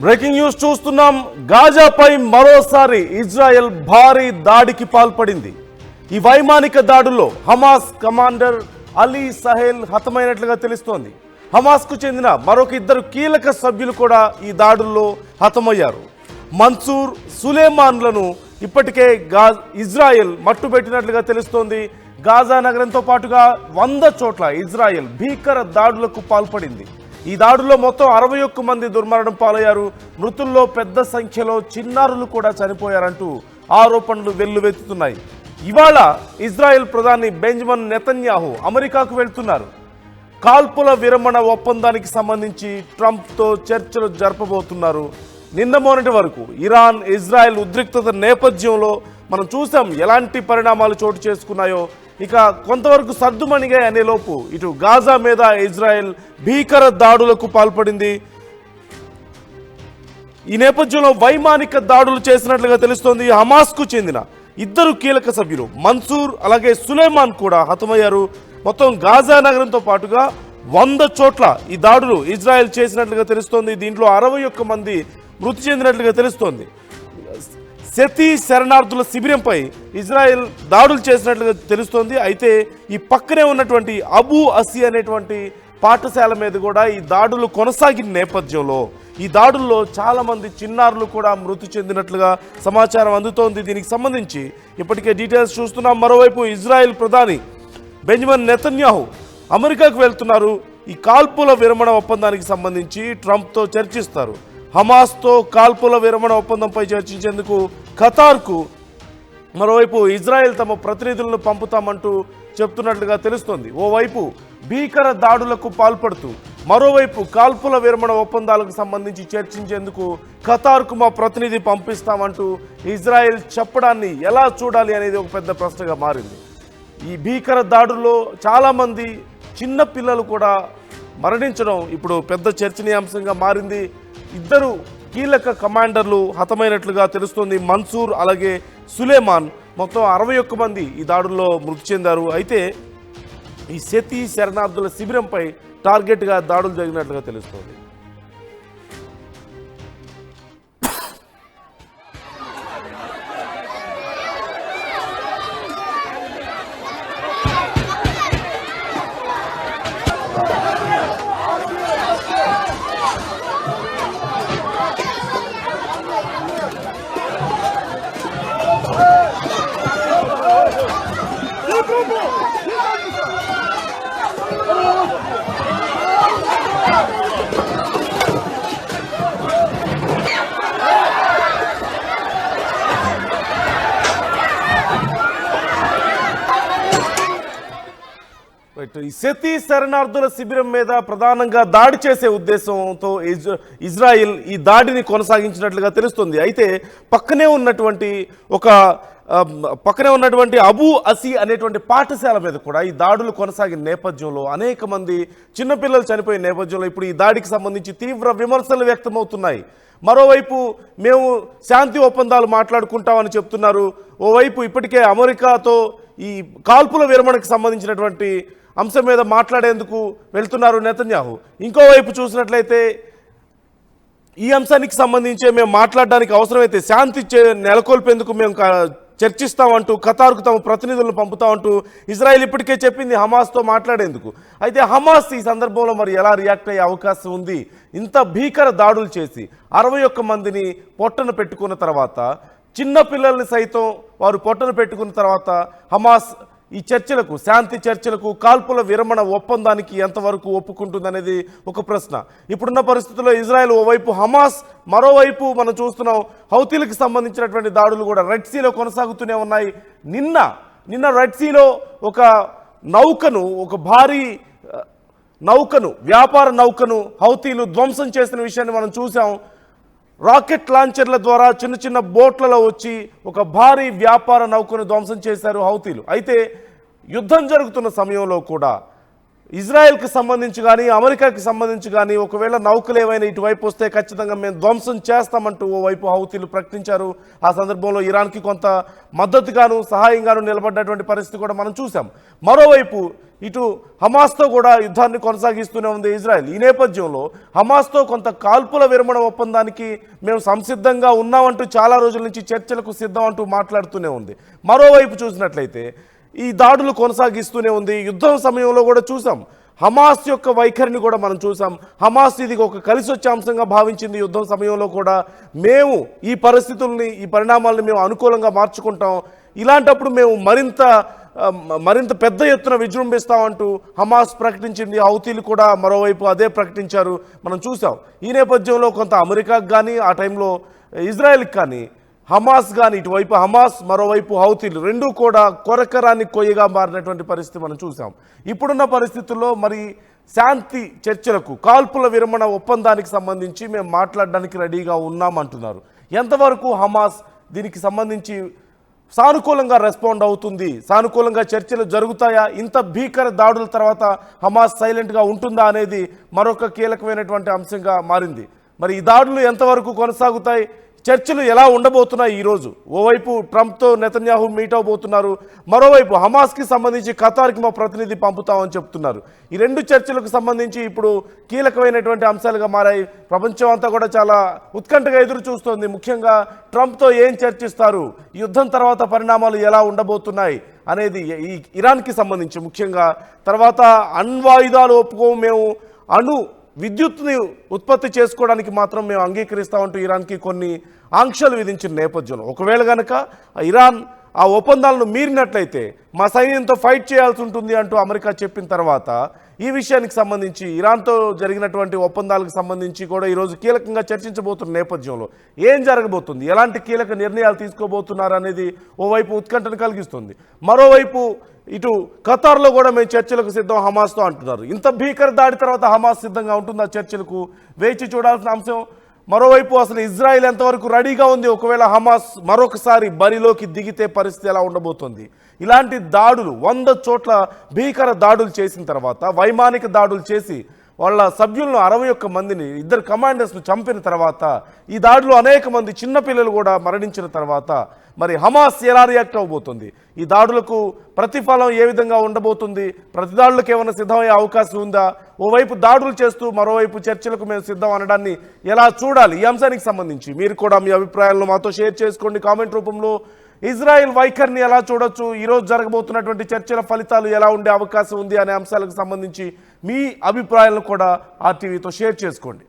Breaking news చూస్తున్నాం. గాజాపై మరోసారి Israel భారీ దాడికి పాల్పడింది. ఈ వైమానిక దాడుల్లో హమాస్ కమాండర్ అలీ సహేల్ హతమైనట్లుగా తెలుస్తోంది. హమాస్కు చెందిన మరొక ఇద్దరు కీలక సభ్యులు కూడా ఈ దాడుల్లో హతమయ్యారు. మన్సూర్ సులేమాన్లను ఇప్పటికే ఇజ్రాయెల్ మట్టుబెట్టినట్లుగా తెలుస్తోంది. గాజా నగరంతో పాటుగా 100 చోట్ల ఇజ్రాయెల్ భీకర దాడులకు పాల్పడింది. ఈ దాడుల్లో మొత్తం 61 మంది దుర్మరణం పాలయ్యారు. మృతుల్లో పెద్ద సంఖ్యలో చిన్నారులు కూడా చనిపోయారంటూ ఆరోపణలు వెల్లువెత్తుతున్నాయి. ఇవాళ ఇజ్రాయెల్ ప్రధాని బెంజమిన్ నెతన్యాహు అమెరికాకు వెళ్తున్నారు. కాల్పుల విరమణ ఒప్పందానికి సంబంధించి ట్రంప్తో చర్చలు జరపబోతున్నారు. నిన్న మొన్నటి వరకు ఇరాన్ ఇజ్రాయెల్ ఉద్రిక్తత నేపథ్యంలో మనం చూసాం ఎలాంటి పరిణామాలు చోటు చేసుకున్నాయో. ఇక కొంతవరకు సర్దుమణిగాయి అనేలోపు ఇటు గాజా మీద ఇజ్రాయెల్ భీకర దాడులకు పాల్పడింది. ఈ నేపథ్యంలో వైమానిక దాడులు చేసినట్లుగా తెలుస్తోంది. హమాస్కు చెందిన ఇద్దరు కీలక సభ్యులు మన్సూర్ అలాగే సులేమాన్ కూడా హతమయ్యారు. మొత్తం గాజా నగరంతో పాటుగా 100 చోట్ల ఈ దాడులు ఇజ్రాయెల్ చేసినట్లుగా తెలుస్తోంది. దీంట్లో 61 మంది మృతి చెందినట్లుగా తెలుస్తోంది. శతి శరణార్థుల శిబిరంపై ఇజ్రాయెల్ దాడులు చేసినట్లుగా తెలుస్తోంది. అయితే ఈ పక్కనే ఉన్నటువంటి అబూ అసీ అనేటువంటి పాఠశాల మీద కూడా ఈ దాడులు కొనసాగిన నేపథ్యంలో ఈ దాడుల్లో చాలామంది చిన్నారులు కూడా మృతి చెందినట్లుగా సమాచారం అందుతోంది. దీనికి సంబంధించి ఇప్పటికే డీటెయిల్స్ చూస్తున్నాం. మరోవైపు ఇజ్రాయెల్ ప్రధాని బెంజమిన్ నెతన్యాహు అమెరికాకు వెళ్తున్నారు. ఈ కాల్పుల విరమణ ఒప్పందానికి సంబంధించి ట్రంప్తో చర్చిస్తారు. హమాస్తో కాల్పుల విరమణ ఒప్పందంపై చర్చించేందుకు ఖతార్కు మరోవైపు ఇజ్రాయెల్ తమ ప్రతినిధులను పంపుతామంటూ చెప్తున్నట్లుగా తెలుస్తోంది. ఓవైపు భీకర దాడులకు పాల్పడుతూ మరోవైపు కాల్పుల విరమణ ఒప్పందాలకు సంబంధించి చర్చించేందుకు ఖతార్కు మా ప్రతినిధి పంపిస్తామంటూ ఇజ్రాయెల్ చెప్పడాన్ని ఎలా చూడాలి అనేది ఒక పెద్ద ప్రశ్నగా మారింది. ఈ భీకర దాడుల్లో చాలామంది చిన్న పిల్లలు కూడా మరణించడం ఇప్పుడు పెద్ద చర్చనీయాంశంగా మారింది. ఇద్దరు కీలక కమాండర్లు హతమైనట్లుగా తెలుస్తోంది. మన్సూర్ అలాగే సులేమాన్ మొత్తం 61 మంది ఈ దాడుల్లో మృతి చెందారు. అయితే ఈ శతి శరణార్థుల శిబిరంపై టార్గెట్గా దాడులు జరిగినట్లుగా తెలుస్తోంది. ఈ శతి శరణార్థుల శిబిరం మీద ప్రధానంగా దాడి చేసే ఉద్దేశంతో ఇజ్రాయెల్ ఈ దాడిని కొనసాగించినట్లుగా తెలుస్తుంది. అయితే పక్కనే ఉన్నటువంటి అబూ అసీ అనేటువంటి పాఠశాల మీద కూడా ఈ దాడులు కొనసాగిన నేపథ్యంలో అనేక మంది చిన్నపిల్లలు చనిపోయిన నేపథ్యంలో ఇప్పుడు ఈ దాడికి సంబంధించి తీవ్ర విమర్శలు వ్యక్తమవుతున్నాయి. మరోవైపు మేము శాంతి ఒప్పందాలు మాట్లాడుకుంటామని చెప్తున్నారు. ఓవైపు ఇప్పటికే అమెరికాతో ఈ కాల్పుల విరమణకు సంబంధించినటువంటి అంశం మీద మాట్లాడేందుకు వెళ్తున్నారు నెతన్యాహు. ఇంకోవైపు చూసినట్లయితే ఈ అంశానికి సంబంధించి మేము మాట్లాడడానికి అవసరమైతే శాంతి నెలకొల్పేందుకు మేము చర్చిస్తామంటూ ఖతార్కు తమ ప్రతినిధులను పంపుతామంటూ ఇజ్రాయెల్ ఇప్పటికే చెప్పింది హమాస్తో మాట్లాడేందుకు. అయితే హమాస్ ఈ సందర్భంలో మరి ఎలా రియాక్ట్ అయ్యే అవకాశం ఉంది? ఇంత భీకర దాడులు చేసి 61 మందిని పొట్టన పెట్టుకున్న తర్వాత, చిన్న పిల్లల్ని సైతం వారు పొట్టన పెట్టుకున్న తర్వాత హమాస్ ఈ చర్చలకు, శాంతి చర్చలకు, కాల్పుల విరమణ ఒప్పందానికి ఎంతవరకు ఒప్పుకుంటుందనేది ఒక ప్రశ్న. ఇప్పుడున్న పరిస్థితుల్లో ఇజ్రాయెల్ ఓవైపు హమాస్, మరోవైపు మనం చూస్తున్నాం హౌతీలకు సంబంధించినటువంటి దాడులు కూడా రెడ్ సీలో కొనసాగుతూనే ఉన్నాయి. నిన్న రెడ్ సీలో ఒక భారీ నౌకను, వ్యాపార నౌకను హౌతీలు ధ్వంసం చేసిన విషయాన్ని మనం చూసాం. రాకెట్ లాంచర్ల ద్వారా చిన్న చిన్న బోట్లలో వచ్చి ఒక భారీ వ్యాపార నౌకను ధ్వంసం చేశారు హౌతీలు. అయితే యుద్ధం జరుగుతున్న సమయంలో కూడా ఇజ్రాయెల్కి సంబంధించి కానీ అమెరికాకి సంబంధించి కానీ ఒకవేళ నౌకలు ఏమైనా ఇటువైపు వస్తే ఖచ్చితంగా మేము ధ్వంసం చేస్తామంటూ ఓవైపు హౌతీలు ప్రకటించారు. ఆ సందర్భంలో ఇరాన్కి కొంత మద్దతుగాను సహాయంగాను నిలబడ్డటువంటి పరిస్థితి కూడా మనం చూసాం. మరోవైపు ఇటు హమాస్తో కూడా యుద్ధాన్ని కొనసాగిస్తూనే ఉంది ఇజ్రాయెల్. ఈ నేపథ్యంలో హమాస్తో కొంత కాల్పుల విరమణ ఒప్పందానికి మేము సంసిద్ధంగా ఉన్నామంటూ చాలా రోజుల నుంచి చర్చలకు సిద్ధం అంటూ మాట్లాడుతూనే ఉంది. మరోవైపు చూసినట్లయితే ఈ దాడులు కొనసాగిస్తూనే ఉంది. యుద్ధం సమయంలో కూడా చూసాం హమాస్ యొక్క వైఖరిని కూడా మనం చూసాం. హమాస్ ఇది ఒక కలిసి వచ్చే అంశంగా భావించింది. యుద్ధం సమయంలో కూడా మేము ఈ పరిస్థితుల్ని ఈ పరిణామాలను మేము అనుకూలంగా మార్చుకుంటాం, ఇలాంటప్పుడు మేము మరింత పెద్ద ఎత్తున విజృంభిస్తామంటూ హమాస్ ప్రకటించింది. హౌతీలు కూడా మరోవైపు అదే ప్రకటించారు, మనం చూసాం. ఈ నేపథ్యంలో కొంత అమెరికాకు కానీ ఆ టైంలో ఇజ్రాయెల్కి కానీ హమాస్ కానీ ఇటువైపు హమాస్ మరోవైపు హౌతీలు రెండూ కూడా కొరకరాన్ని కొయ్యగా మారినటువంటి పరిస్థితి మనం చూసాం. ఇప్పుడున్న పరిస్థితుల్లో మరి శాంతి చర్చలకు కాల్పుల విరమణ ఒప్పందానికి సంబంధించి మేము మాట్లాడడానికి రెడీగా ఉన్నామంటున్నారు. ఎంతవరకు హమాస్ దీనికి సంబంధించి సానుకూలంగా రెస్పాండ్ అవుతుంది, సానుకూలంగా చర్చలు జరుగుతాయా, ఇంత భీకర దాడుల తర్వాత హమాస్ సైలెంట్గా ఉంటుందా అనేది మరొక కీలకమైనటువంటి అంశంగా మారింది. మరి ఈ దాడులు ఎంతవరకు కొనసాగుతాయి, చర్చలు ఎలా ఉండబోతున్నాయి? ఈరోజు ఓవైపు ట్రంప్తో నెతన్యాహు మీట్ అవబోతున్నారు, మరోవైపు హమాస్కి సంబంధించి ఖతార్కి మా ప్రతినిధి పంపుతామని చెప్తున్నారు. ఈ రెండు చర్చలకు సంబంధించి ఇప్పుడు కీలకమైనటువంటి అంశాలుగా మారాయి. ప్రపంచం అంతా కూడా చాలా ఉత్కంఠగా ఎదురు చూస్తోంది. ముఖ్యంగా ట్రంప్తో ఏం చర్చిస్తారు, యుద్ధం తర్వాత పరిణామాలు ఎలా ఉండబోతున్నాయి అనేది ఈ ఇరాన్కి సంబంధించి ముఖ్యంగా. తర్వాత అణ్వాయుధాలు ఒప్పుకోము, మేము విద్యుత్ని ఉత్పత్తి చేసుకోవడానికి మాత్రం మేము అంగీకరిస్తామంటూ ఇరాన్కి కొన్ని ఆంక్షలు విధించిన నేపథ్యంలో ఒకవేళ కనుక ఇరాన్ ఆ ఒప్పందాలను మీరినట్లయితే మా సైన్యంతో ఫైట్ చేయాల్సి ఉంటుంది అంటూ అమెరికా చెప్పిన తర్వాత ఈ విషయానికి సంబంధించి ఇరాన్తో జరిగినటువంటి ఒప్పందాలకు సంబంధించి కూడా ఈరోజు కీలకంగా చర్చించబోతున్న నేపథ్యంలో ఏం జరగబోతుంది, ఎలాంటి కీలక నిర్ణయాలు తీసుకోబోతున్నారు అనేది ఓవైపు ఉత్కంఠను కలిగిస్తుంది. మరోవైపు ఇటు ఖతార్లో కూడా మేము చర్చలకు సిద్ధం హమాస్తో అంటున్నారు. ఇంత భీకర దాడి తర్వాత హమాస్ సిద్ధంగా ఉంటుందా చర్చలకు, వేచి చూడాల్సిన అంశం. మరోవైపు అసలు ఇజ్రాయెల్ ఎంతవరకు రెడీగా ఉంది, ఒకవేళ హమాస్ మరొకసారి బరిలోకి దిగితే పరిస్థితి ఎలా ఉండబోతుంది. ఇలాంటి దాడులు 100 చోట్ల భీకర దాడులు చేసిన తర్వాత, వైమానిక దాడులు చేసి వాళ్ళ సభ్యులను 61 మందిని 2 కమాండర్స్ను చంపిన తర్వాత, ఈ దాడిలో అనేక మంది చిన్నపిల్లలు కూడా మరణించిన తర్వాత మరి హమాస్ ఎలా రియాక్ట్ అవబోతుంది, ఈ దాడులకు ప్రతిఫలం ఏ విధంగా ఉండబోతుంది, ప్రతి దాడులకు ఏమైనా సిద్ధమయ్యే అవకాశం ఉందా, ఓవైపు దాడులు చేస్తూ మరోవైపు చర్చలకు మేము సిద్ధం అనడాన్ని ఎలా చూడాలి, ఈ అంశానికి సంబంధించి మీరు కూడా మీ అభిప్రాయాలను మాతో షేర్ చేసుకోండి కామెంట్ రూపంలో. ఇజ్రాయెల్ వైఖరిని ఎలా చూడొచ్చు, ఈరోజు జరగబోతున్నటువంటి చర్చల ఫలితాలు ఎలా ఉండే అవకాశం ఉంది అనే అంశాలకు సంబంధించి మీ అభిప్రాయాలను కూడా ఆర్టీవీతో షేర్ చేసుకోండి.